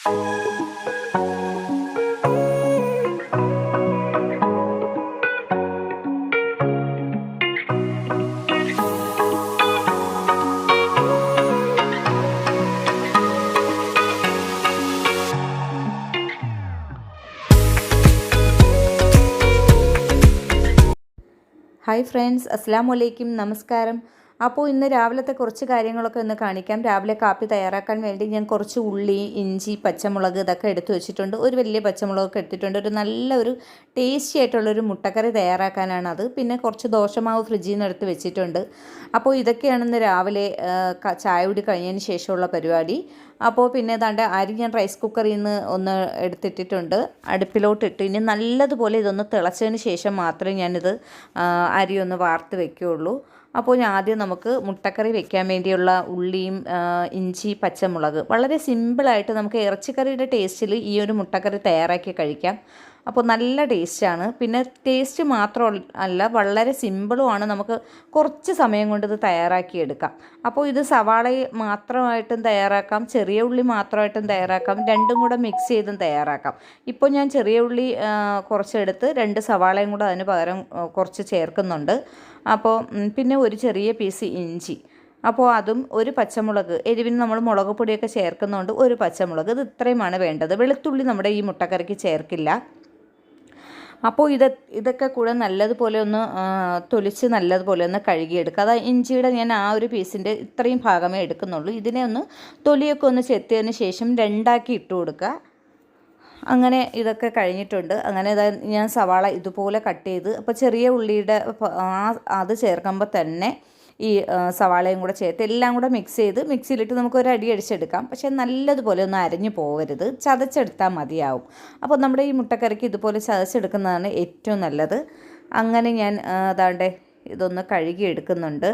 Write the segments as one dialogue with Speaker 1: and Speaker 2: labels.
Speaker 1: Hi friends, അസ്സലാമു അലൈക്കും, നമസ്കാരം. അപ്പോൾ ഇന്ന് രാവിലത്തെ കുറച്ച് കാര്യങ്ങളൊക്കെ ഒന്ന് കാണിക്കാം. രാവിലെ കാപ്പി തയ്യാറാക്കാൻ വേണ്ടി ഞാൻ കുറച്ച് ഉള്ളി, ഇഞ്ചി, പച്ചമുളക് ഇതൊക്കെ എടുത്തു വെച്ചിട്ടുണ്ട്. ഒരു വലിയ പച്ചമുളകൊക്കെ എടുത്തിട്ടുണ്ട്. ഒരു ടേസ്റ്റി ആയിട്ടുള്ളൊരു മുട്ടക്കറി തയ്യാറാക്കാനാണത്. പിന്നെ കുറച്ച് ദോശമാവ് ഫ്രിഡ്ജിൽ നിന്ന് എടുത്ത് വെച്ചിട്ടുണ്ട്. അപ്പോൾ ഇതൊക്കെയാണ് ഇന്ന് രാവിലെ ചായ കുടി കഴിഞ്ഞതിന് ശേഷമുള്ള പരിപാടി. അപ്പോൾ പിന്നെ ഏതാണ്ട് അരി ഞാൻ റൈസ് കുക്കറിൽ നിന്ന് ഒന്ന് എടുത്തിട്ടിട്ടുണ്ട്, അടുപ്പിലോട്ടിട്ട്. ഇനി നല്ലതുപോലെ ഇതൊന്ന് തിളച്ചതിന് ശേഷം മാത്രമേ ഞാനിത് അരി ഒന്ന് വാർത്ത് വെക്കുകയുള്ളൂ. അപ്പോൾ ആദ്യം നമുക്ക് മുട്ടക്കറി വെക്കാൻ വേണ്ടിയുള്ള ഉള്ളിയും ഇഞ്ചി, പച്ചമുളക്, വളരെ സിമ്പിളായിട്ട് നമുക്ക് ഇറച്ചിക്കറിയുടെ ടേസ്റ്റിൽ ഈ ഒരു മുട്ടക്കറി തയ്യാറാക്കി കഴിക്കാം. അപ്പോൾ നല്ല ടേസ്റ്റാണ്. പിന്നെ ടേസ്റ്റ് മാത്രമല്ല, വളരെ സിമ്പിളുമാണ്. നമുക്ക് കുറച്ച് സമയം കൊണ്ട് ഇത് തയ്യാറാക്കിയെടുക്കാം. അപ്പോൾ ഇത് സവാള മാത്രമായിട്ടും തയ്യാറാക്കാം, ചെറിയ ഉള്ളി മാത്രമായിട്ടും തയ്യാറാക്കാം, രണ്ടും കൂടെ മിക്സ് ചെയ്തും തയ്യാറാക്കാം. ഇപ്പോൾ ഞാൻ ചെറിയ ഉള്ളി കുറച്ചെടുത്ത് 2 സവാളയും കൂടെ അതിന് പകരം കുറച്ച് ചേർക്കുന്നുണ്ട്. അപ്പോൾ പിന്നെ ഒരു ചെറിയ പീസ് ഇഞ്ചി, അപ്പോൾ അതും ഒരു പച്ചമുളക്, എരിവിന് നമ്മൾ മുളക് പൊടിയൊക്കെ ചേർക്കുന്നുണ്ട്, ഒരു പച്ചമുളക്. ഇത് ഇത്രയുമാണ് വേണ്ടത്. വെളുത്തുള്ളി നമ്മുടെ ഈ മുട്ടക്കറിക്ക് ചേർക്കില്ല. അപ്പോൾ ഇതൊക്കെ കൂടെ നല്ലതുപോലെ ഒന്ന് തൊലിച്ച് നല്ലതുപോലെ ഒന്ന് കഴുകിയെടുക്കുക. അതായത് ഇഞ്ചിയുടെ ഞാൻ ആ ഒരു പീസിൻ്റെ ഇത്രയും ഭാഗമേ എടുക്കുന്നുള്ളൂ. ഇതിനെ ഒന്ന് തൊലിയൊക്കെ ഒന്ന് ചെത്തിയതിന് ശേഷം 2ആക്കി ഇട്ട് കൊടുക്കുക. അങ്ങനെ ഇതൊക്കെ കഴിഞ്ഞിട്ടുണ്ട്. അങ്ങനെ ഞാൻ സവാള ഇതുപോലെ കട്ട് ചെയ്ത്, അപ്പോൾ ചെറിയ ഉള്ളിയുടെ അത് ചേർക്കുമ്പോൾ തന്നെ ഈ സവാളയും കൂടെ ചേർത്ത് എല്ലാം കൂടെ മിക്സ് ചെയ്ത് മിക്സിയിലിട്ട് നമുക്കൊരു അടി അടിച്ചെടുക്കാം. പക്ഷേ നല്ലതുപോലെ ഒന്നും അരഞ്ഞു പോകരുത്, ചതച്ചെടുത്താൽ മതിയാവും. അപ്പോൾ നമ്മുടെ ഈ മുട്ടക്കറിക്ക് ഇതുപോലെ ചതച്ചെടുക്കുന്നതാണ് ഏറ്റവും നല്ലത്. അങ്ങനെ ഞാൻ അതാണ്ട് ഇതൊന്ന് കഴുകി എടുക്കുന്നുണ്ട്.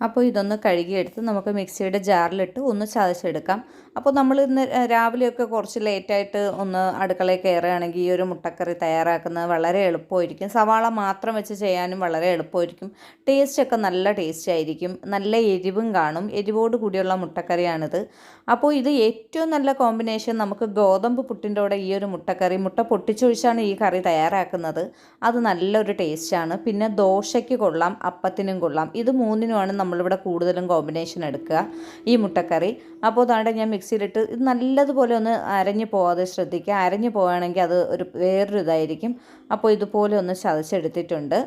Speaker 1: അപ്പോൾ ഇതൊന്ന് കഴുകിയെടുത്ത് നമുക്ക് മിക്സിയുടെ ജാറിലിട്ട് ഒന്ന് ചതച്ചെടുക്കാം. അപ്പോൾ നമ്മൾ ഇന്ന് രാവിലെയൊക്കെ കുറച്ച് ലേറ്റായിട്ട് ഒന്ന് അടുക്കളയിൽ കയറുകയാണെങ്കിൽ ഈ ഒരു മുട്ടക്കറി തയ്യാറാക്കുന്നത് വളരെ എളുപ്പമായിരിക്കും. സവാള മാത്രം വെച്ച് ചെയ്യാനും വളരെ എളുപ്പമായിരിക്കും. ടേസ്റ്റൊക്കെ നല്ല ടേസ്റ്റ് ആയിരിക്കും, നല്ല എരിവും കാണും. എരിവോട് കൂടിയുള്ള മുട്ടക്കറിയാണിത്. അപ്പോൾ ഇത് ഏറ്റവും നല്ല കോമ്പിനേഷൻ നമുക്ക് ഗോതമ്പ് പുട്ടിൻ്റെ കൂടെ ഈ ഒരു മുട്ടക്കറി, മുട്ട പൊട്ടിച്ചൊഴിച്ചാണ് ഈ കറി തയ്യാറാക്കുന്നത്. അത് നല്ലൊരു ടേസ്റ്റാണ്. പിന്നെ ദോശയ്ക്ക് കൊള്ളാം, അപ്പത്തിനും കൊള്ളാം. ഇത് മൂന്നിനുമാണ് നമ്മളിവിടെ കൂടുതലും കോമ്പിനേഷൻ എടുക്കുക, ഈ മുട്ടക്കറി. അപ്പോൾ അതാണ്ട് ഞാൻ മിക്സിയിലിട്ട് ഇത് നല്ലതുപോലെ ഒന്ന് അരഞ്ഞു പോകാതെ ശ്രദ്ധിക്കുക. അരഞ്ഞു പോവുകയാണെങ്കിൽ അത് വേറൊരു ഇതായിരിക്കും. അപ്പോൾ ഇതുപോലെ ഒന്ന് ചതച്ചെടുത്തിട്ടുണ്ട്.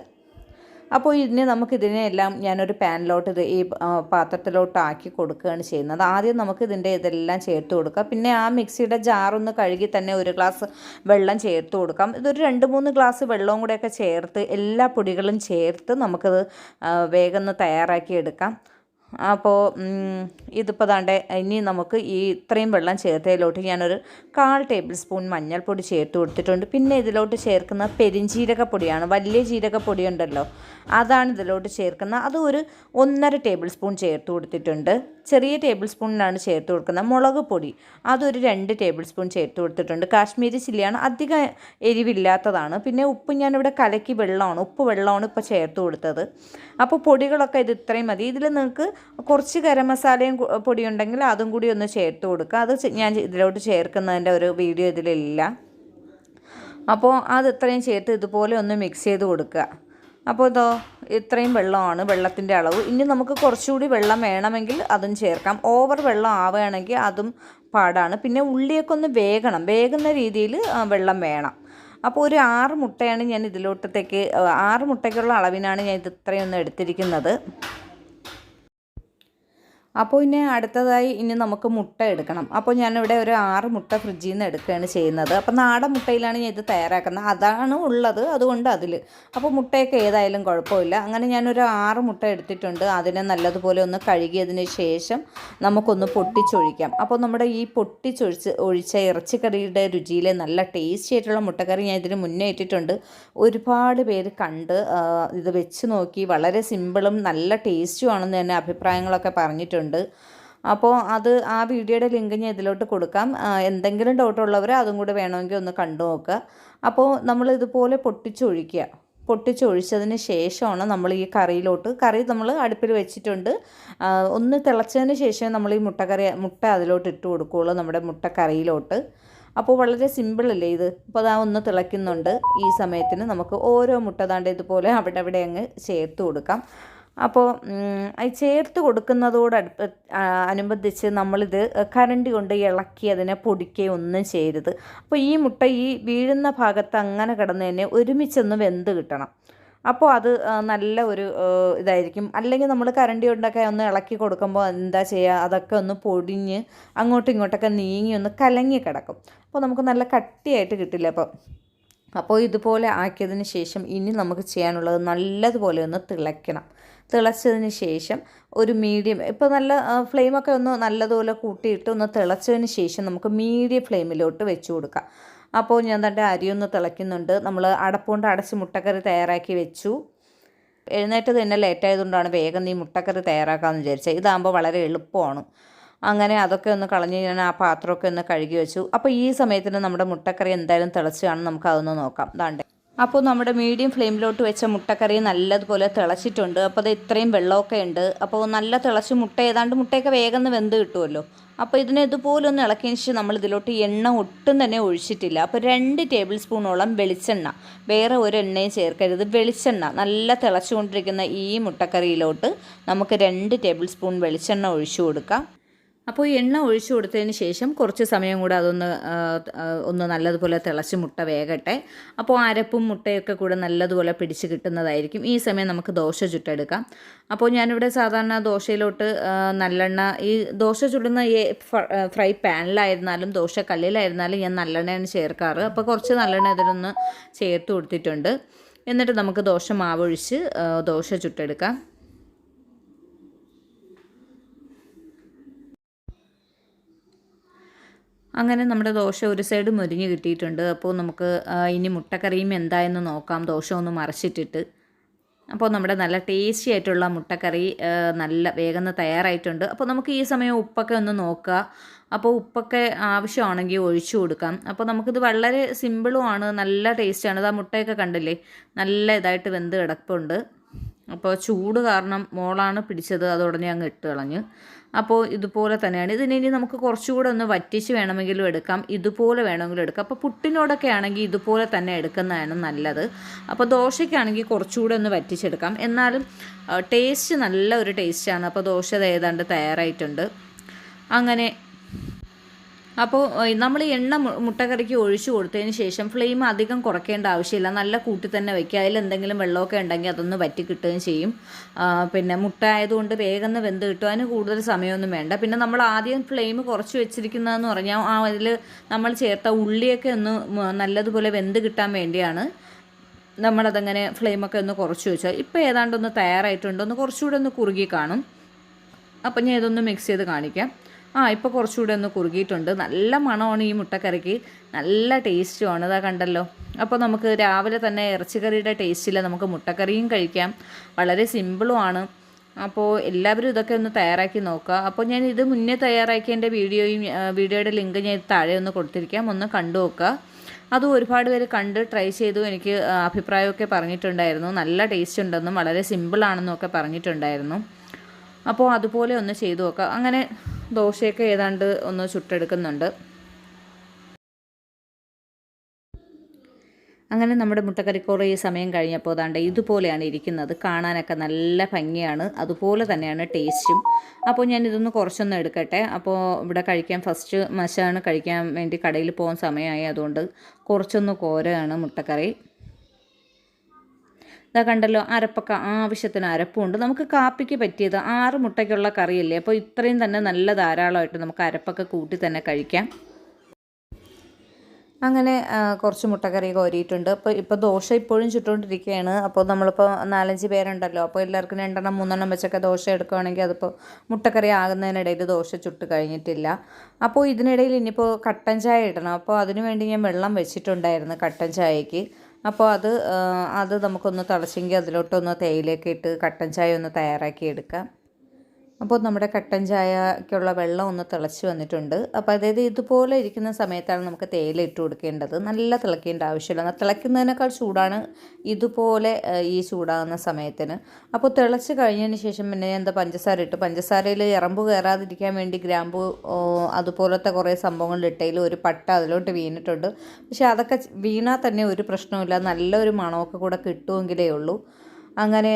Speaker 1: അപ്പോൾ നമുക്കിതിനെല്ലാം ഞാനൊരു പാനിലോട്ട് ഈ പാത്രത്തിലോട്ട് ആക്കി കൊടുക്കുകയാണ് ചെയ്യുന്നത്. ആദ്യം നമുക്ക് ഇതെല്ലാം ചേർത്ത് കൊടുക്കാം. പിന്നെ ആ മിക്സിയുടെ ജാറൊന്ന് കഴുകി തന്നെ 1 ഗ്ലാസ് വെള്ളം ചേർത്ത് കൊടുക്കാം. ഇതൊരു 2-3 ഗ്ലാസ് വെള്ളവും കൂടെയൊക്കെ ചേർത്ത് എല്ലാ പൊടികളും ചേർത്ത് നമുക്കത് വേഗം ഒന്ന് തയ്യാറാക്കി എടുക്കാം. അപ്പോൾ ഇതിപ്പോൾ ഇനി നമുക്ക് ഈ ഇത്രയും വെള്ളം ചേർത്തതിലോട്ട് ഞാനൊരു 1/4 ടേബിൾ സ്പൂൺ മഞ്ഞൾപ്പൊടി ചേർത്ത് കൊടുത്തിട്ടുണ്ട്. പിന്നെ ഇതിലോട്ട് ചേർക്കുന്ന പെരിഞ്ജീരകപ്പൊടിയാണ്, വലിയ ജീരകപ്പൊടി ഉണ്ടല്ലോ, അതാണ് ഇതിലോട്ട് ചേർക്കുന്നത്. അത് ഒരു 1.5 ടേബിൾ സ്പൂൺ ചേർത്ത് കൊടുത്തിട്ടുണ്ട്. ചെറിയ ടേബിൾ സ്പൂണിലാണ് ചേർത്ത് കൊടുക്കുന്നത്. മുളക് പൊടി അതൊരു 2 ടേബിൾ സ്പൂൺ ചേർത്ത് കൊടുത്തിട്ടുണ്ട്. കാശ്മീരി ചില്ലിയാണ്, അധികം എരിവില്ലാത്തതാണ്. പിന്നെ ഉപ്പ് ഞാനിവിടെ കലക്കി ഉപ്പ് വെള്ളമാണ് ഇപ്പോൾ ചേർത്ത് കൊടുത്തത്. അപ്പോൾ പൊടികളൊക്കെ ഇത് ഇത്രയും മതി. ഇതിൽ നിങ്ങൾക്ക് കുറച്ച് ഗരം മസാലയും പൊടിയുണ്ടെങ്കിൽ അതും കൂടി ഒന്ന് ചേർത്ത് കൊടുക്കുക. അത് ഞാൻ ഇതിലോട്ട് ചേർക്കുന്നതിൻ്റെ ഒരു വീഡിയോ ഇതിലില്ല. അപ്പോൾ അത് ഇത്രയും ചേർത്ത് ഇതുപോലെ ഒന്ന് മിക്സ് ചെയ്ത് കൊടുക്കുക. അപ്പോൾ ഇത്രയും വെള്ളമാണ് വെള്ളത്തിൻ്റെ അളവ്. ഇനി നമുക്ക് കുറച്ചുകൂടി വെള്ളം വേണമെങ്കിൽ അതും ചേർക്കാം. ഓവർ വെള്ളം ആവുകയാണെങ്കിൽ അതും പാടാണ്. പിന്നെ ഉള്ളിയൊക്കെ ഒന്ന് വേകുന്ന രീതിയിൽ വെള്ളം വേണം. അപ്പോൾ ഒരു 6 മുട്ടയാണ് ഞാൻ ഇതിലോട്ടത്തേക്ക്, 6 മുട്ടയ്ക്കുള്ള അളവിനാണ് ഞാൻ ഇത് ഇത്രയൊന്നും എടുത്തിരിക്കുന്നത്. അപ്പോൾ അടുത്തതായി നമുക്ക് മുട്ട എടുക്കണം. അപ്പോൾ ഞാനിവിടെ ഒരു 6 മുട്ട ഫ്രിഡ്ജിൽ നിന്ന് എടുക്കുകയാണ് ചെയ്യുന്നത്. അപ്പോൾ നാടൻ മുട്ടയിലാണ് ഞാൻ ഇത് തയ്യാറാക്കുന്നത്, അതാണ് ഉള്ളത്, അതുകൊണ്ട് അതിൽ. അപ്പോൾ മുട്ടയൊക്കെ ഏതായാലും കുഴപ്പമില്ല. അങ്ങനെ ഞാനൊരു 6 മുട്ട എടുത്തിട്ടുണ്ട്. അതിനെ നല്ലതുപോലെ ഒന്ന് കഴുകിയതിന് ശേഷം നമുക്കൊന്ന് പൊട്ടിച്ചൊഴിക്കാം. അപ്പോൾ നമ്മുടെ ഈ ഒഴിച്ച ഇറച്ചിക്കറിയുടെ രുചിയിലെ നല്ല ടേസ്റ്റി ആയിട്ടുള്ള മുട്ടക്കറി ഞാൻ ഇതിന് മുന്നേ ഇട്ടിട്ടുണ്ട്. ഒരുപാട് പേര് കണ്ട് ഇത് വെച്ച് നോക്കി വളരെ സിമ്പിളും നല്ല ടേസ്റ്റുമാണെന്ന് തന്നെ അഭിപ്രായങ്ങളൊക്കെ പറഞ്ഞിട്ടുണ്ട്. അപ്പോൾ ആ വീഡിയോയുടെ ലിങ്ക് ഞാൻ ഇതിലോട്ട് കൊടുക്കാം. എന്തെങ്കിലും ഡൗട്ടുള്ളവർ അതും കൂടെ വേണമെങ്കിൽ ഒന്ന് കണ്ടു നോക്കുക. അപ്പോൾ നമ്മൾ ഇതുപോലെ പൊട്ടിച്ചൊഴിക്കുക. പൊട്ടിച്ചൊഴിച്ചതിന് ശേഷമാണ് നമ്മൾ ഈ കറി നമ്മൾ അടുപ്പിൽ വെച്ചിട്ടുണ്ട്. ഒന്ന് തിളച്ചതിന് ശേഷം നമ്മൾ ഈ മുട്ട അതിലോട്ട് ഇട്ട് കൊടുക്കുകയുള്ളൂ, നമ്മുടെ മുട്ടക്കറിയിലോട്ട്. അപ്പോൾ വളരെ സിമ്പിളല്ലേ ഇത്. അപ്പോൾ അതാ ഒന്ന് തിളയ്ക്കുന്നുണ്ട്. ഈ സമയത്തിന് നമുക്ക് ഓരോ മുട്ട ദാണ്ട് ഇതുപോലെ അവിടെ അങ്ങ് ചേർത്ത് കൊടുക്കാം. അപ്പോൾ ചേർത്ത് അനുബന്ധിച്ച് നമ്മളിത് കരണ്ടി കൊണ്ട് ഇളക്കി അതിനെ പൊടിക്കുകയോ ഒന്നും ചെയ്യരുത്. അപ്പോൾ ഈ മുട്ട ഈ വീഴുന്ന ഭാഗത്ത് അങ്ങനെ കിടന്ന് തന്നെ ഒരുമിച്ചൊന്ന് വെന്ത് കിട്ടണം. അപ്പോൾ അത് നല്ല ഒരു ഇതായിരിക്കും. അല്ലെങ്കിൽ നമ്മൾ കരണ്ടി കൊണ്ടൊക്കെ ഒന്ന് ഇളക്കി കൊടുക്കുമ്പോൾ എന്താ ചെയ്യുക, അതൊക്കെ ഒന്ന് പൊടിഞ്ഞ് അങ്ങോട്ടും ഇങ്ങോട്ടൊക്കെ നീങ്ങി ഒന്ന് കലങ്ങി കിടക്കും. അപ്പോൾ നമുക്ക് നല്ല കട്ടിയായിട്ട് കിട്ടില്ല. അപ്പോൾ ഇതുപോലെ ആക്കിയതിന് ശേഷം ഇനി നമുക്ക് ചെയ്യാനുള്ളത് നല്ലതുപോലെ ഒന്ന് തിളച്ചതിന് ശേഷം ഒരു മീഡിയം, ഇപ്പോൾ നല്ല ഫ്ലെയിമൊക്കെ ഒന്ന് നല്ലതുപോലെ കൂട്ടിയിട്ട് ഒന്ന് തിളച്ചതിന് ശേഷം നമുക്ക് മീഡിയം ഫ്ലെയിമിലോട്ട് വെച്ച് കൊടുക്കാം. അപ്പോൾ ഞാൻ തന്നെ അരിയൊന്ന് തിളയ്ക്കുന്നുണ്ട്. നമ്മൾ അടപ്പുകൊണ്ട് അടച്ച് മുട്ടക്കറി തയ്യാറാക്കി വെച്ചു. എഴുന്നേറ്റത് തന്നെ ലേറ്റായതുകൊണ്ടാണ് വേഗം ഈ മുട്ടക്കറി തയ്യാറാക്കാമെന്ന് വിചാരിച്ചത്. ഇതാകുമ്പോൾ വളരെ എളുപ്പമാണ്. അങ്ങനെ അതൊക്കെ ഒന്ന് കളഞ്ഞ് ഞാൻ ആ പാത്രമൊക്കെ ഒന്ന് കഴുകി വെച്ചു. അപ്പോൾ ഈ സമയത്തിന് നമ്മുടെ മുട്ടക്കറി എന്തായാലും തിളച്ച് കാണും. നമുക്ക് അതൊന്ന് നോക്കാം. ദാണ്ടേ, അപ്പോൾ നമ്മുടെ മീഡിയം ഫ്ലെയിമിലോട്ട് വെച്ച മുട്ടക്കറി നല്ലതുപോലെ തിളച്ചിട്ടുണ്ട്. അപ്പോൾ അത് ഇത്രയും വെള്ളമൊക്കെ ഉണ്ട്. അപ്പോൾ നല്ല തിളച്ച് മുട്ടയൊക്കെ വേഗം വെന്ത് കിട്ടുമല്ലോ. അപ്പോൾ ഇതിനെ ഇതുപോലെ ഒന്ന് ഇളക്കിയതിന് ശേഷം നമ്മൾ ഇതിലോട്ട് എണ്ണ ഒട്ടും തന്നെ ഒഴിച്ചിട്ടില്ല. അപ്പോൾ 2 ടേബിൾ സ്പൂണോളം വെളിച്ചെണ്ണ, വേറെ ഒരു എണ്ണയും ചേർക്കരുത്, വെളിച്ചെണ്ണ നല്ല തിളച്ചുകൊണ്ടിരിക്കുന്ന ഈ മുട്ടക്കറിയിലോട്ട് നമുക്ക് 2 ടേബിൾ സ്പൂൺ വെളിച്ചെണ്ണ ഒഴിച്ചു കൊടുക്കാം. അപ്പോൾ എണ്ണ ഒഴിച്ചു കൊടുത്തതിന് ശേഷം കുറച്ച് സമയം കൂടെ ഒന്ന് നല്ലതുപോലെ തിളച്ച് മുട്ട വേകട്ടെ. അപ്പോൾ അരപ്പും മുട്ടയൊക്കെ കൂടെ നല്ലതുപോലെ പിടിച്ച് കിട്ടുന്നതായിരിക്കും. ഈ സമയം നമുക്ക് ദോശ ചുട്ടെടുക്കാം. അപ്പോൾ ഞാനിവിടെ സാധാരണ ദോശയിലോട്ട് നല്ലെണ്ണ, ഈ ദോശ ചുടുന്ന ഈ ഫ്രൈ പാനിലായിരുന്നാലും ദോശക്കല്ലിലായിരുന്നാലും ഞാൻ നല്ലെണ്ണയാണ് ചേർക്കാറ്. അപ്പോൾ കുറച്ച് നല്ലെണ്ണ ഇതിലൊന്ന് ചേർത്ത് കൊടുത്തിട്ടുണ്ട്. എന്നിട്ട് നമുക്ക് ദോശ മാവൊഴിച്ച് ദോശ ചുട്ടെടുക്കാം. അങ്ങനെ നമ്മുടെ ദോശ ഒരു സൈഡ് മൊരിഞ്ഞ് കിട്ടിയിട്ടുണ്ട്. അപ്പോൾ നമുക്ക് ഇനി മുട്ടക്കറിയും എന്തായെന്ന് നോക്കാം, ദോശ ഒന്ന് മറിച്ചിട്ടിട്ട്. അപ്പോൾ നമ്മുടെ നല്ല ടേസ്റ്റി ആയിട്ടുള്ള മുട്ടക്കറി നല്ല വേഗം തയ്യാറായിട്ടുണ്ട്. അപ്പോൾ നമുക്ക് ഈ സമയം ഉപ്പൊക്കെ ഒന്ന് നോക്കുക. അപ്പോൾ ഉപ്പൊക്കെ ആവശ്യമാണെങ്കിൽ ഒഴിച്ചു കൊടുക്കാം. അപ്പോൾ നമുക്കിത് വളരെ സിമ്പിളുമാണ്, നല്ല ടേസ്റ്റാണ്. ആ മുട്ടയൊക്കെ കണ്ടില്ലേ, നല്ല ഇതായിട്ട് വെന്ത് കിടപ്പുണ്ട്. അപ്പോൾ ചൂട് കാരണം മോളാണ് പിടിച്ചത്, അതുടനെ അങ്ങ് ഇട്ട് കളഞ്ഞ്. അപ്പോൾ ഇതുപോലെ തന്നെയാണ്. ഇതിനി നമുക്ക് കുറച്ചുകൂടെ ഒന്ന് വറ്റിച്ച് വേണമെങ്കിലും എടുക്കാം, ഇതുപോലെ വേണമെങ്കിലും എടുക്കാം. അപ്പോൾ പുട്ടിനോടൊക്കെ ആണെങ്കിൽ ഇതുപോലെ തന്നെ എടുക്കുന്നതാണ് നല്ലത്. അപ്പോൾ ദോശയ്ക്കാണെങ്കിൽ കുറച്ചുകൂടെ ഒന്ന് വറ്റിച്ചെടുക്കാം. എന്നാലും ടേസ്റ്റ് നല്ല ഒരു ടേസ്റ്റാണ്. അപ്പോൾ ദോശ ഏതാണ്ട് തയ്യാറായിട്ടുണ്ട്. അങ്ങനെ അപ്പോൾ നമ്മൾ എണ്ണ മുട്ടക്കറിക്ക് ഒഴിച്ചു കൊടുത്തതിന് ശേഷം ഫ്ലെയിം അധികം കുറയ്ക്കേണ്ട ആവശ്യമില്ല, നല്ല കൂട്ടി തന്നെ വയ്ക്കുക. അതിലെന്തെങ്കിലും വെള്ളമൊക്കെ ഉണ്ടെങ്കിൽ അതൊന്ന് വറ്റി കിട്ടുകയും ചെയ്യും. പിന്നെ മുട്ട ആയതുകൊണ്ട് വേഗം വെന്ത് കിട്ടും, അതിന് കൂടുതൽ സമയമൊന്നും വേണ്ട. പിന്നെ നമ്മൾ ആദ്യം ഫ്ലെയിം കുറച്ച് വെച്ചിരിക്കുന്നതെന്ന് പറഞ്ഞാൽ അതിൽ നമ്മൾ ചേർത്ത ഉള്ളിയൊക്കെ ഒന്ന് നല്ലതുപോലെ വെന്ത് കിട്ടാൻ വേണ്ടിയാണ് നമ്മളതങ്ങനെ ഫ്ലെയിമൊക്കെ ഒന്ന് കുറച്ച് വെച്ചാൽ. ഇപ്പോൾ ഏതാണ്ടൊന്ന് തയ്യാറായിട്ടുണ്ട്, ഒന്ന് കുറച്ചുകൂടെ ഒന്ന് കുറുകി കാണും. അപ്പം ഞാൻ ഇതൊന്ന് മിക്സ് ചെയ്ത് കാണിക്കാം. ഇപ്പോൾ കുറച്ചുകൂടെ ഒന്ന് കുറുകിയിട്ടുണ്ട്. നല്ല മണമാണ് ഈ മുട്ടക്കറിക്ക്, നല്ല ടേസ്റ്റുമാണ്. ഇതാ കണ്ടല്ലോ. അപ്പോൾ നമുക്ക് രാവിലെ തന്നെ ഇറച്ചിക്കറിയുടെ ടേസ്റ്റില്ല, നമുക്ക് മുട്ടക്കറിയും കഴിക്കാം. വളരെ സിമ്പിളുമാണ്. അപ്പോൾ എല്ലാവരും ഇതൊക്കെ ഒന്ന് തയ്യാറാക്കി നോക്കുക. അപ്പോൾ ഞാൻ ഇത് മുന്നേ തയ്യാറാക്കിയതിൻ്റെ വീഡിയോയുടെ ലിങ്ക് ഞാൻ താഴെ ഒന്ന് കൊടുത്തിരിക്കാം, ഒന്ന് കണ്ടു നോക്കുക. അതും ഒരുപാട് പേര് കണ്ട് ട്രൈ ചെയ്തു എനിക്ക് അഭിപ്രായമൊക്കെ പറഞ്ഞിട്ടുണ്ടായിരുന്നു. നല്ല ടേസ്റ്റ് ഉണ്ടെന്നും വളരെ സിമ്പിളാണെന്നും ഒക്കെ പറഞ്ഞിട്ടുണ്ടായിരുന്നു. അപ്പോൾ അതുപോലെ ഒന്ന് ചെയ്തു നോക്കുക. അങ്ങനെ ദോശയൊക്കെ ഏതാണ്ട് ഒന്ന് ചുട്ടെടുക്കുന്നുണ്ട്. അങ്ങനെ നമ്മുടെ മുട്ടക്കറിക്കോറ് ഈ സമയം കഴിഞ്ഞപ്പോൾ അതാണ്ട് ഇതുപോലെയാണ് ഇരിക്കുന്നത്. കാണാനൊക്കെ നല്ല ഭംഗിയാണ്, അതുപോലെ തന്നെയാണ് ടേസ്റ്റും. അപ്പോൾ ഞാൻ ഇതൊന്ന് കുറച്ചൊന്ന് എടുക്കട്ടെ. അപ്പോൾ ഇവിടെ കഴിക്കാൻ ഫസ്റ്റ് മശാണ് കഴിക്കാൻ വേണ്ടി കടയിൽ പോകാൻ സമയമായി, അതുകൊണ്ട് കുറച്ചൊന്ന് കോരയാണ് മുട്ടക്കറി. ഇതാ കണ്ടല്ലോ, അരപ്പൊക്കെ ആവശ്യത്തിന് അരപ്പുണ്ട്. നമുക്ക് കാപ്പിക്ക് പറ്റിയത് 6 മുട്ടയ്ക്കുള്ള കറിയല്ലേ, അപ്പോൾ ഇത്രയും തന്നെ നല്ല ധാരാളമായിട്ട് നമുക്ക് അരപ്പൊക്കെ കൂട്ടി തന്നെ കഴിക്കാം. അങ്ങനെ കുറച്ച് മുട്ടക്കറി കോരിയിട്ടുണ്ട്. ഇപ്പോൾ ദോശ ഇപ്പോഴും ചുട്ടുകൊണ്ടിരിക്കുകയാണ്. അപ്പോൾ നമ്മളിപ്പോൾ 4-5 പേരുണ്ടല്ലോ, അപ്പോൾ എല്ലാവർക്കും 2-3 വെച്ചൊക്കെ ദോശ എടുക്കുകയാണെങ്കിൽ അതിപ്പോൾ മുട്ടക്കറി ആകുന്നതിനിടയിൽ ദോശ ചുട്ട് കഴിഞ്ഞിട്ടില്ല. അപ്പോൾ ഇതിനിടയിൽ ഇനിയിപ്പോൾ കട്ടൻ ചായ ഇടണം. അപ്പോൾ അതിനു വേണ്ടി ഞാൻ വെള്ളം വെച്ചിട്ടുണ്ടായിരുന്നു കട്ടൻ ചായക്ക്. അപ്പോൾ അത് നമുക്കൊന്ന് തിളച്ചെങ്കിൽ അതിലോട്ടൊന്ന് തേയിലയൊക്കെ ഇട്ട് കട്ടൻ ചായ ഒന്ന് തയ്യാറാക്കി എടുക്കാം. അപ്പോൾ നമ്മുടെ കട്ടൻ ചായക്കുള്ള വെള്ളം ഒന്ന് തിളച്ച് വന്നിട്ടുണ്ട്. അപ്പോൾ അതായത് ഇതുപോലെ ഇരിക്കുന്ന സമയത്താണ് നമുക്ക് തേയില ഇട്ട് കൊടുക്കേണ്ടത്. നല്ല തിളയ്ക്കേണ്ട ആവശ്യമില്ല. തിളയ്ക്കുന്നതിനേക്കാൾ ചൂടാണ് ഇതുപോലെ ഈ ചൂടാകുന്ന സമയത്തിന്. അപ്പോൾ തിളച്ച് കഴിഞ്ഞതിന് ശേഷം പിന്നെ എന്താ പഞ്ചസാര ഇട്ട്, പഞ്ചസാരയിൽ ഇറമ്പ് കയറാതിരിക്കാൻ വേണ്ടി ഗ്രാമ്പു അതുപോലത്തെ കുറേ സംഭവങ്ങളിലിട്ടതിൽ ഒരു പട്ട അതിലോട്ട് വീണിട്ടുണ്ട്. പക്ഷേ അതൊക്കെ വീണാൽ തന്നെ ഒരു പ്രശ്നവുമില്ല, നല്ലൊരു മണമൊക്കെ കൂടെ കിട്ടുമെങ്കിലേ ഉള്ളൂ. അങ്ങനെ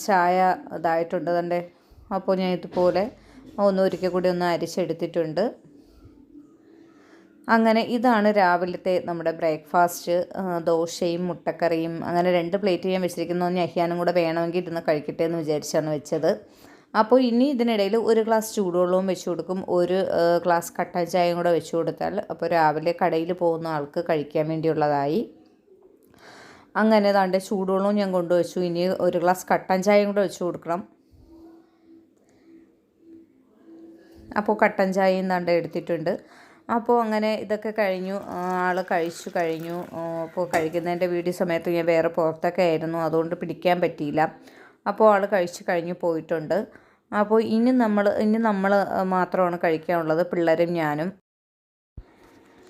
Speaker 1: ചായ ഇതായിട്ടുണ്ട് തന്നെ. അപ്പോൾ ഞാൻ ഇതുപോലെ ഒരിക്കൽ കൂടി ഒന്ന് അരിച്ചെടുത്തിട്ടുണ്ട്. അങ്ങനെ ഇതാണ് രാവിലത്തെ നമ്മുടെ ബ്രേക്ക്ഫാസ്റ്റ്. ദോശയും മുട്ടക്കറിയും അങ്ങനെ 2 പ്ലേറ്റ് ഞാൻ വെച്ചിരിക്കുന്നു. ഞഹിയാനും കൂടെ വേണമെങ്കിൽ ഇരുന്ന് കഴിക്കട്ടെ എന്ന് വിചാരിച്ചാണ് വെച്ചത്. അപ്പോൾ ഇനി ഇതിനിടയിൽ 1 ഗ്ലാസ് ചൂടുവെള്ളവും വെച്ച് കൊടുക്കും, 1 ഗ്ലാസ് കട്ടൻ ചായയും കൂടെ വെച്ച് കൊടുത്താൽ അപ്പോൾ രാവിലെ കടയിൽ പോകുന്ന ആൾക്ക് കഴിക്കാൻ വേണ്ടിയുള്ളതായി. അങ്ങനെ ദാണ്ടെ ചൂടുവെള്ളവും ഞാൻ കൊണ്ടുവച്ചു. ഇനി 1 ഗ്ലാസ് കട്ടൻ ചായയും കൂടെ വെച്ച് കൊടുക്കണം. അപ്പോൾ കട്ടൻ ചായയും ദാണ്ടെ എടുത്തിട്ടുണ്ട്. അപ്പോൾ അങ്ങനെ ഇതൊക്കെ കഴിഞ്ഞു, ആൾ കഴിച്ചു കഴിഞ്ഞു. അപ്പോൾ കഴിക്കുന്നതിൻ്റെ വീഡിയോ സമയത്ത് ഞാൻ വേറെ പുറത്തൊക്കെ ആയിരുന്നു, അതുകൊണ്ട് പിടിക്കാൻ പറ്റിയില്ല. അപ്പോൾ ആൾ കഴിച്ചു കഴിഞ്ഞു പോയിട്ടുണ്ട്. അപ്പോൾ ഇനി നമ്മൾ മാത്രമാണ് കഴിക്കാനുള്ളത്, പിള്ളേരും ഞാനും.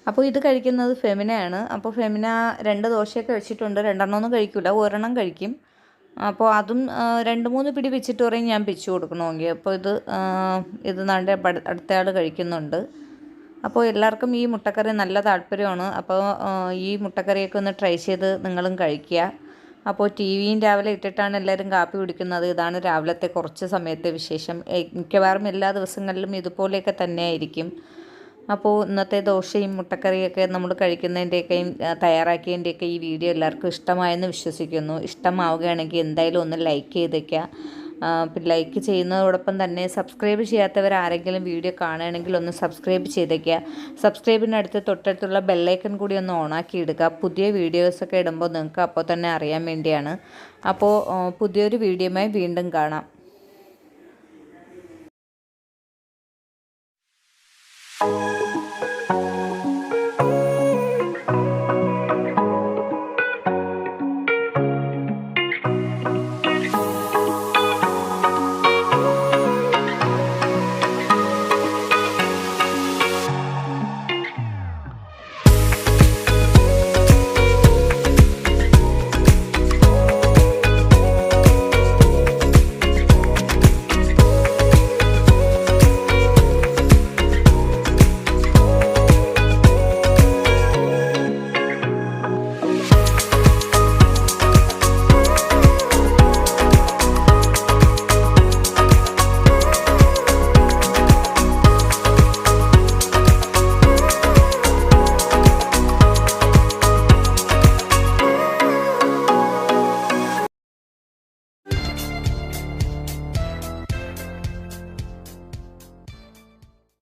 Speaker 1: അപ്പോൾ ഇത് കഴിക്കുന്നത് ഫെമിനയാണ്. അപ്പോൾ ഫെമിന 2 ദോശയൊക്കെ വെച്ചിട്ടുണ്ട്. 2 ഒന്നും കഴിക്കില്ല, 1 കഴിക്കും. അപ്പോൾ അതും 2-3 പിടി വെച്ചിട്ട് പറയും ഞാൻ പിച്ചു കൊടുക്കണമെങ്കിൽ. അപ്പോൾ ഇത് നാണ്ട് അടുത്ത ആൾ കഴിക്കുന്നുണ്ട്. അപ്പോൾ എല്ലാവർക്കും ഈ മുട്ടക്കറി നല്ല താല്പര്യമാണ്. അപ്പോൾ ഈ മുട്ടക്കറിയൊക്കെ ഒന്ന് ട്രൈ ചെയ്ത് നിങ്ങളും കഴിക്കുക. അപ്പോൾ ടിവിയും രാവിലെ ഇട്ടിട്ടാണ് എല്ലാവരും കാപ്പി കുടിക്കുന്നത്. ഇതാണ് രാവിലത്തെ കുറച്ച് സമയത്തെ വിശേഷം. മിക്കവാറും എല്ലാ ദിവസങ്ങളിലും ഇതുപോലെയൊക്കെ തന്നെയായിരിക്കും. അപ്പോൾ ഇന്നത്തെ ദോശയും മുട്ടക്കറിയൊക്കെ നമ്മൾ കഴിക്കുന്നതിൻ്റെയൊക്കെയും തയ്യാറാക്കിയതിൻ്റെയൊക്കെ ഈ വീഡിയോ എല്ലാവർക്കും ഇഷ്ടമായെന്ന് വിശ്വസിക്കുന്നു. ഇഷ്ടമാവുകയാണെങ്കിൽ എന്തായാലും ഒന്ന് ലൈക്ക് ചെയ്തേക്കുക. പിന്നെ ലൈക്ക് ചെയ്യുന്നതോടൊപ്പം തന്നെ സബ്സ്ക്രൈബ് ചെയ്യാത്തവർ ആരെങ്കിലും വീഡിയോ കാണുകയാണെങ്കിൽ ഒന്ന് സബ്സ്ക്രൈബ് ചെയ്തേക്കുക. സബ്സ്ക്രൈബിനടുത്ത് തൊട്ടടുത്തുള്ള ബെല്ലൈക്കൺ കൂടി ഒന്ന് ഓണാക്കി ഇടുക. പുതിയ വീഡിയോസൊക്കെ ഇടുമ്പോൾ നിങ്ങൾക്ക് അപ്പോൾ തന്നെ അറിയാൻ വേണ്ടിയാണ്. അപ്പോൾ പുതിയൊരു വീഡിയോയുമായി വീണ്ടും കാണാം.